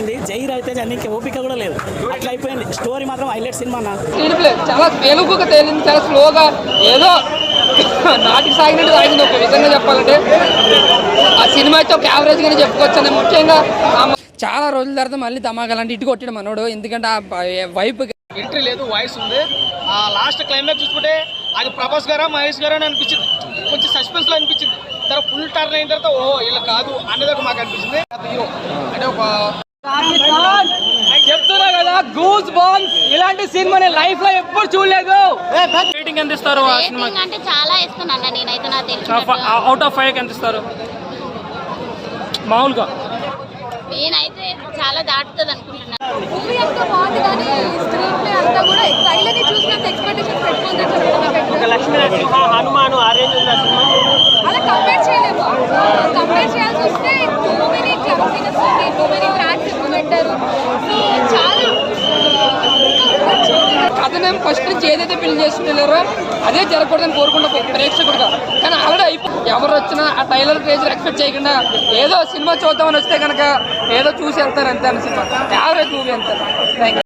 అయిపోయింది. జై రవితేజ నీకు ఓపిక కూడా లేదు, అట్లా అయిపోయింది. స్టోరీ మాత్రం హైలైట్ సినిమా అన్న. చాలా తెలుగుగా తేలింది, చాలా స్లోగా ఏదో నాటికి సాగినట్టు సాగింది. ఒక విధంగా చెప్పాలంటే ఆ సినిమా అయితే ఒక యావరేజ్ గానే చెప్పుకోవచ్చు. ముఖ్యంగా చాలా రోజుల తర్వాత మళ్ళీ ధమాకాలంటే ఇటు కొట్టాడు మనోడు. ఎందుకంటే ఆ వైపు ఎంట్రీ లేదు, వాయిస్ ఉంది. ఆ లాస్ట్ క్లైమాక్స్ చూసుకుంటే అది ప్రభాస్ గారా మహేష్ గారా అని అనిపించింది. కొంచెం సస్పెన్స్ లో అనిపించింది. తర్వాత ఫుల్ టర్న్ అయిన తర్వాత ఓ ఇలా కాదు అనేది ఒక మాకు అనిపించింది. హీరో అంటే ఒక చెప్తున్నా కదా, గూస్ బాంబ్స్ ఇలాంటి సినిమా నేను లైఫ్ లో ఎప్పుడు చూడలేదు. రేటింగ్ ఎంత ఇస్తారు ఆ సినిమాకి? అంటే చాలా ఇస్తున్నాను నేనైతే. నాకు తెలిసి అవుట్ ఆఫ్ 5 ఎంత ఇస్తారు మామూలుగా? నేనైతే చాలా దాటుతుంది అనుకుంటున్నాను. మూవీ అంతా బాగుంది కానీ స్క్రీన్ ప్లే అంతా కూడా ట్రైలర్ ని చూసినంత ఎక్స్పెక్టేషన్స్ పెట్టుకుంటే లక్ష్మీ నరసింహ హనుమాను ఆ రేంజ్ ఉంది సినిమా. అలా కంపేర్ చేయలేము. కంపేర్ చేయాల్సి వస్తే టూ మెనీ క్లాసిక్స్ ఉంది, టూ మెనీ ట్రాక్స్ ఎక్కువ పెట్టారు. సో చాలా కథనేం ఫస్ట్ నుంచి ఏదైతే పెళ్లి చేసుకున్నారో అదే జరగకూడదని కోరుకుంటా ప్రేక్షకుడుగా. కానీ ఆల్రెడీ ఎవరు వచ్చినా ఆ ట్రైలర్ ట్రేజర్ ఎక్స్పెక్ట్ చేయకుండా ఏదో సినిమా చూద్దామని వస్తే కనుక ఏదో చూసి వెళ్తారు అంతే. అని సినిమా యావరేజ్ మూవీ అంతే. Thank you.